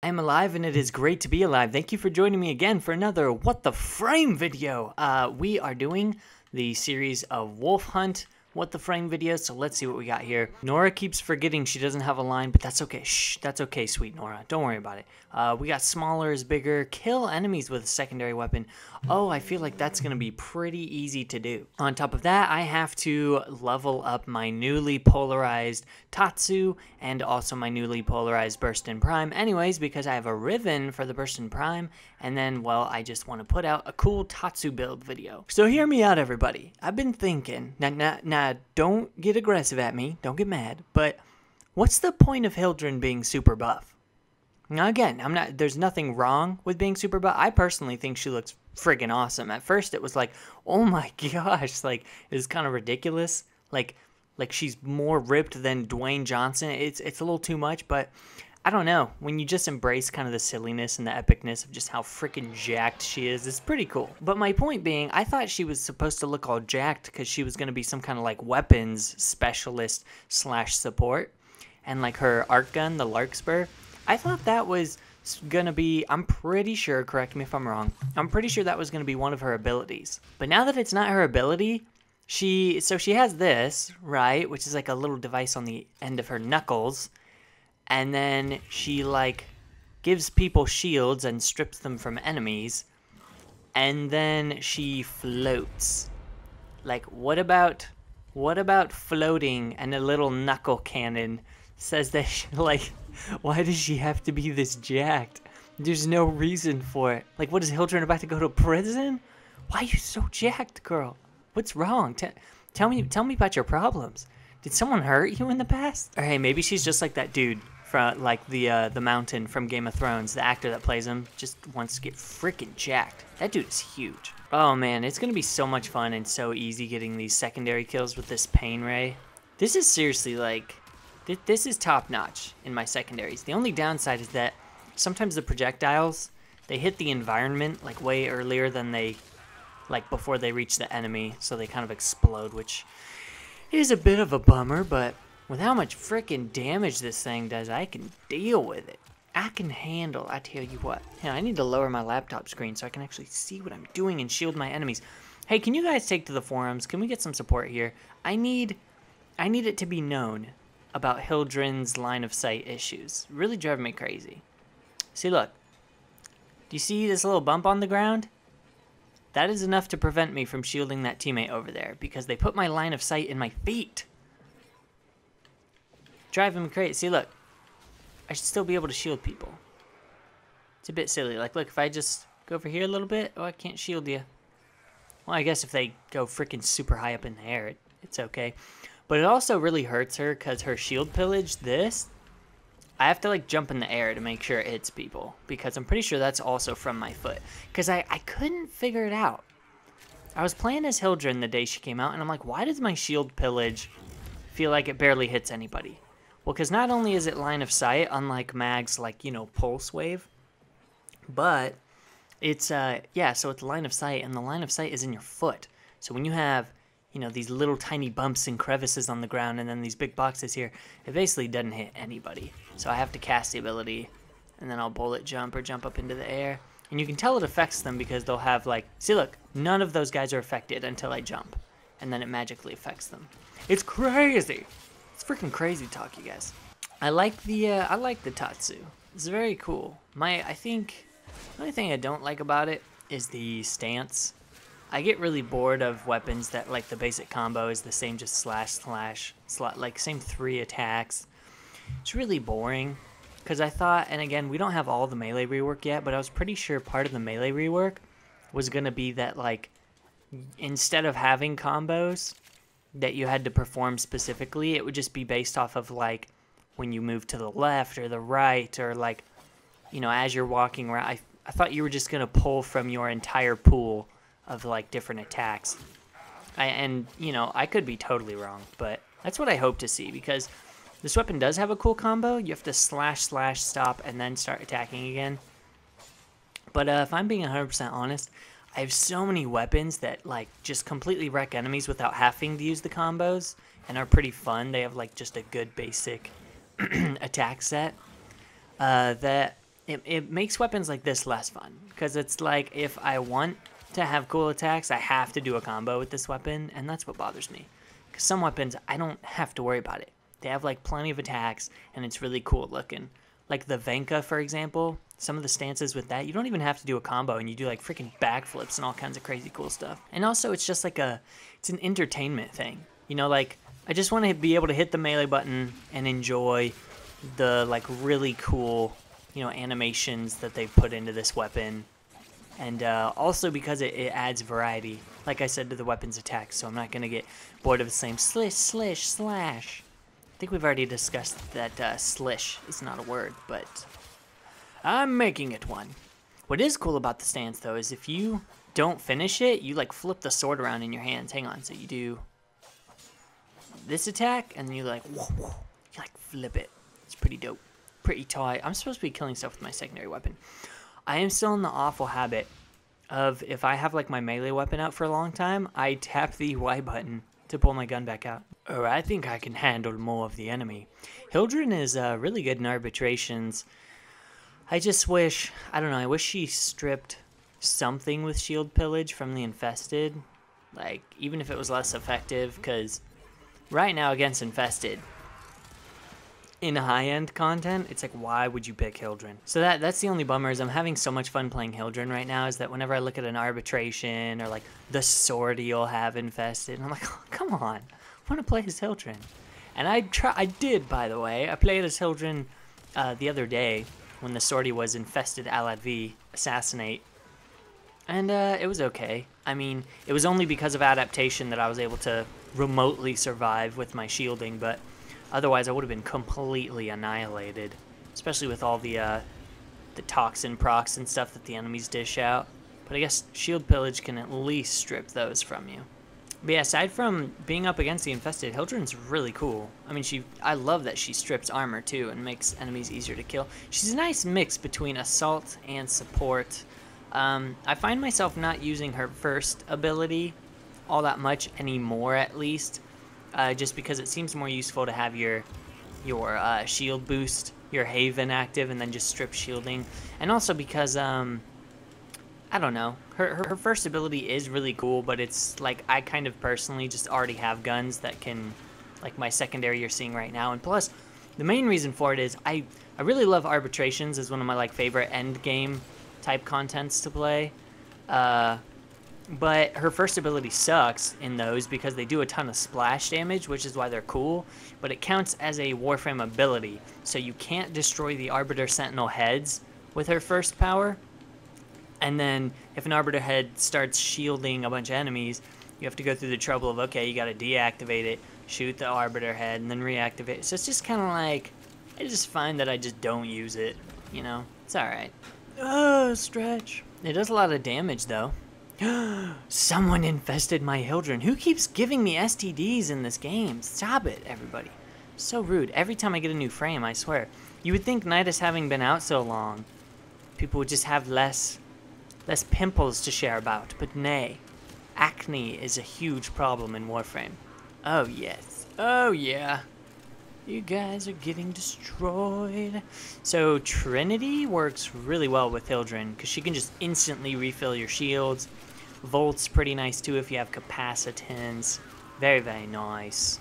I'm alive and it is great to be alive. Thank you for joining me again for another What the Frame video. We are doing the series of Wolf Hunt What the Frame videos, so let's see what we got here. Nora keeps forgetting she doesn't have a line, but that's okay. Shh, that's okay, sweet Nora. Don't worry about it. We got smaller is bigger. Kill enemies with a secondary weapon. Oh, I feel like that's going to be pretty easy to do. On top of that, I have to level up my newly polarized Tatsu and also my newly polarized Burst in Prime anyways, because I have a Riven for the Burst in Prime, and then, well, I just want to put out a cool Tatsu build video. So hear me out, everybody. I've been thinking, now don't get aggressive at me, don't get mad, but what's the point of Hildryn being super buff? Now again, there's nothing wrong with being super buff. I personally think she looks friggin' awesome. At first it was like, oh my gosh, like, it's kind of ridiculous. Like she's more ripped than Dwayne Johnson. It's a little too much, but I don't know. When you just embrace kind of the silliness and the epicness of just how freaking jacked she is, it's pretty cool. But my point being, I thought she was supposed to look all jacked because she was going to be some kind of like weapons specialist / support. And like her arc gun, the Larkspur, I thought that was gonna be, I'm pretty sure, correct me if I'm wrong, I'm pretty sure that was gonna be one of her abilities. But now that it's not her ability, she has this, right, which is like a little device on the end of her knuckles, and then she like gives people shields and strips them from enemies, and then she floats. Like, what about floating and a little knuckle cannon says that she, like, why does she have to be this jacked? There's no reason for it. Like, what is Hildryn about to go to prison? Why are you so jacked, girl? What's wrong? Tell me about your problems. Did someone hurt you in the past? Or hey, maybe she's just like that dude from like the Mountain from Game of Thrones. The actor that plays him just wants to get freaking jacked. That dude is huge. Oh man, it's gonna be so much fun and so easy getting these secondary kills with this pain ray. This is seriously like, this is top notch in my secondaries. The only downside is that sometimes the projectiles, they hit the environment like way earlier than they, like before they reach the enemy, so they kind of explode, which is a bit of a bummer, but with how much freaking damage this thing does, I can deal with it. I can handle, I tell you what. Yeah, I need to lower my laptop screen so I can actually see what I'm doing and shield my enemies. Hey, can you guys take to the forums? Can we get some support here? I need it to be known about Hildryn's line of sight issues. Really driving me crazy. See, look. Do you see this little bump on the ground? That is enough to prevent me from shielding that teammate over there because they put my line of sight in my feet. Driving me crazy. See, look. I should still be able to shield people. It's a bit silly. Like, look, if I just go over here a little bit, oh, I can't shield you. Well, I guess if they go freaking super high up in the air, it's okay. But it also really hurts her because her shield pillage, I have to like jump in the air to make sure it hits people. Because I'm pretty sure that's also from my foot. Because I couldn't figure it out. I was playing as Hildryn the day she came out, and I'm like, why does my shield pillage feel like it barely hits anybody? Well, because not only is it line of sight, unlike Mag's, like, you know, pulse wave, but it's, yeah, so it's line of sight, and the line of sight is in your foot. So when you have, you know, these little tiny bumps and crevices on the ground and then these big boxes here, it basically doesn't hit anybody. So I have to cast the ability, and then I'll bullet jump or jump up into the air. And you can tell it affects them because they'll have, like, see, look, none of those guys are affected until I jump. And then it magically affects them. It's crazy. It's freaking crazy talk, you guys. I like the Tatsu. It's very cool. I think the only thing I don't like about it is the stance. I get really bored of weapons that, like, the basic combo is the same, just slash, like, same 3 attacks. It's really boring, because I thought, and again, we don't have all the melee rework yet, but I was pretty sure part of the melee rework was going to be that, like, instead of having combos that you had to perform specifically, it would just be based off of, like, when you move to the left or the right, or, like, you know, as you're walking around. I thought you were just going to pull from your entire pool of like different attacks. And you know, I could be totally wrong, but that's what I hope to see, because this weapon does have a cool combo. You have to slash, stop, and then start attacking again. But if I'm being 100% honest, I have so many weapons that like just completely wreck enemies without having to use the combos and are pretty fun. They have like just a good basic attack set that it makes weapons like this less fun. Because it's like, if I want to have cool attacks, I have to do a combo with this weapon, and that's what bothers me. Because some weapons, I don't have to worry about it. They have like plenty of attacks, and it's really cool looking. Like the Venka, for example, some of the stances with that, you don't even have to do a combo, and you do like freaking backflips and all kinds of crazy cool stuff. And also, it's just like it's an entertainment thing. You know, like, I just want to be able to hit the melee button and enjoy the like really cool, you know, animations that they've put into this weapon. And also because it adds variety, like I said, to the weapon's attack, so I'm not going to get bored of the same slish, slish, slash. I think we've already discussed that slish is not a word, but I'm making it one. What is cool about the stance, though, is if you don't finish it, you like flip the sword around in your hands. Hang on, so you do this attack, and then you like, whoa, whoa, you like flip it. It's pretty dope, pretty tight. I'm supposed to be killing stuff with my secondary weapon. I am still in the awful habit of, if I have like my melee weapon out for a long time, I tap the Y button to pull my gun back out. Or I think I can handle more of the enemy. Hildryn is really good in arbitrations. I just wish, I don't know, I wish she stripped something with shield pillage from the infested. Like, even if it was less effective, because right now against infested, in high-end content, it's like, why would you pick Hildryn? So that's the only bummer, is I'm having so much fun playing Hildryn right now, is that whenever I look at an arbitration, or like the sword you'll have infested, and I'm like, oh, come on, I want to play as Hildryn. And I did, by the way, I played as Hildryn the other day, when the sortie was infested Alad V, assassinate, and it was okay. I mean, it was only because of adaptation that I was able to remotely survive with my shielding, but otherwise, I would have been completely annihilated, especially with all the toxin procs and stuff that the enemies dish out. But I guess shield pillage can at least strip those from you. But yeah, aside from being up against the infested, Hildryn's really cool. I mean, I love that she strips armor too and makes enemies easier to kill. She's a nice mix between assault and support. I find myself not using her first ability all that much anymore, at least. Just because it seems more useful to have your shield boost, your Haven active, and then just strip shielding. And also because, I don't know, her first ability is really cool, but it's like, I kind of personally just already have guns that can, like my secondary you're seeing right now. And plus, the main reason for it is I really love arbitrations as one of my like favorite end game type contents to play. But her first ability sucks in those because they do a ton of splash damage, which is why they're cool, but it counts as a Warframe ability, so you can't destroy the Arbiter Sentinel heads with her first power. And then if an Arbiter head starts shielding a bunch of enemies, you have to go through the trouble of, okay, you gotta deactivate it, shoot the Arbiter head, and then reactivate it. So it's just kind of like, I just find that I just don't use it, you know? It's alright. Oh, stretch. It does a lot of damage, though. Someone infested my Hildryn. Who keeps giving me STDs in this game? Stop it, everybody. So rude. Every time I get a new frame, I swear. You would think Nidus having been out so long, people would just have less pimples to share about, but nay. Acne is a huge problem in Warframe. Oh yes. Oh yeah. You guys are getting destroyed. So Trinity works really well with Hildryn because she can just instantly refill your shields. Volt's pretty nice too if you have capacitance. Very, very nice.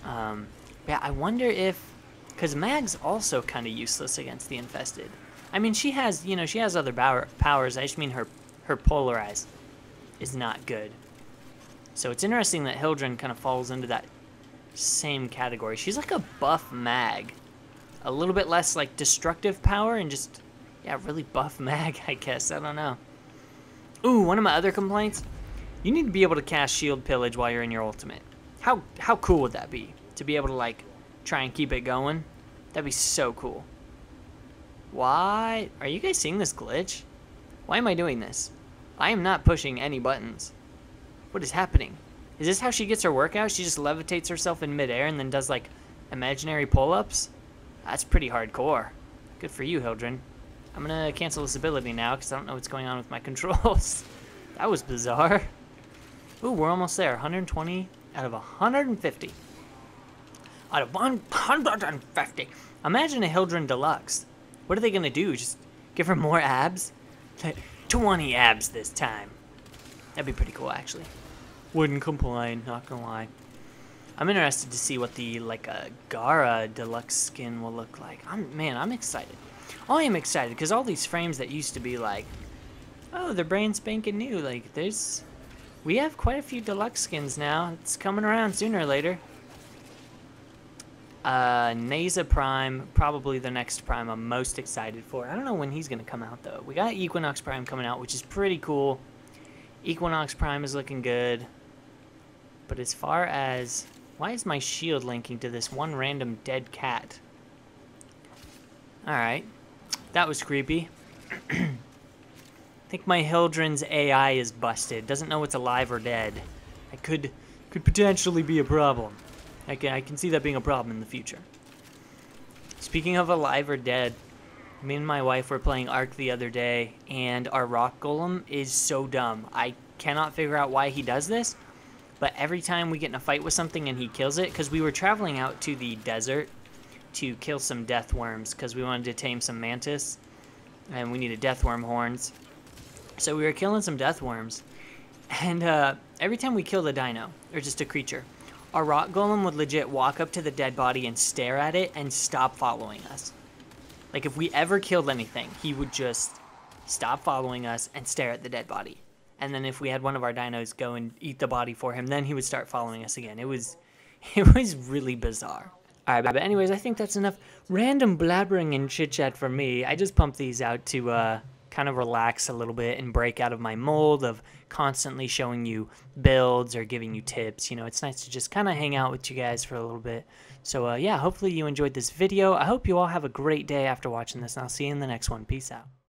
Yeah, I wonder if, because Mag's also kind of useless against the infested. I mean, she has, you know, she has other powers. I just mean her polarize is not good. So it's interesting that Hildryn kind of falls into that same category. She's like a buff mag. A little bit less like destructive power and just, yeah, really buff mag, I guess. I don't know. Ooh, one of my other complaints, you need to be able to cast shield pillage while you're in your ultimate. How cool would that be? To be able to like try and keep it going? That'd be so cool. Why? Are you guys seeing this glitch? Why am I doing this? I am not pushing any buttons. What is happening? Is this how she gets her workout? She just levitates herself in midair and then does like imaginary pull-ups? That's pretty hardcore. Good for you, Hildryn. I'm gonna cancel this ability now because I don't know what's going on with my controls. That was bizarre. Ooh, we're almost there. 120 out of 150. Out of 150. Imagine a Hildryn Deluxe. What are they gonna do? Just Give her more abs? 20 abs this time. That'd be pretty cool, actually. Wouldn't complain, not gonna lie. I'm interested to see what the, like, a Gara deluxe skin will look like. I'm excited. I am excited, because all these frames that used to be like, oh, they're brand spanking new. Like, we have quite a few deluxe skins now. It's coming around sooner or later. Neza Prime, probably the next Prime I'm most excited for. I don't know when he's going to come out, though. We got Equinox Prime coming out, which is pretty cool. Equinox Prime is looking good. But as far as... Why is my shield linking to this one random dead cat? Alright. That was creepy. I think my Hildryn's AI is busted. Doesn't know what's alive or dead. It could potentially be a problem. I can see that being a problem in the future. Speaking of alive or dead, me and my wife were playing Ark the other day, and our rock golem is so dumb. I cannot figure out why he does this, but every time we get in a fight with something and he kills it, because we were traveling out to the desert to kill some death worms, because we wanted to tame some mantis, and we needed death worm horns. So we were killing some death worms, and every time we killed a dino, or just a creature, our rock golem would legit walk up to the dead body and stare at it and stop following us. Like, if we ever killed anything, he would just stop following us and stare at the dead body. And then if we had one of our dinos go and eat the body for him, then he would start following us again. It was really bizarre. Alright, but anyways, I think that's enough random blabbering and chit-chat from me. I just pumped these out to kind of relax a little bit and break out of my mold of constantly showing you builds or giving you tips. You know, it's nice to just kind of hang out with you guys for a little bit. So yeah, hopefully you enjoyed this video. I hope you all have a great day after watching this, and I'll see you in the next one. Peace out.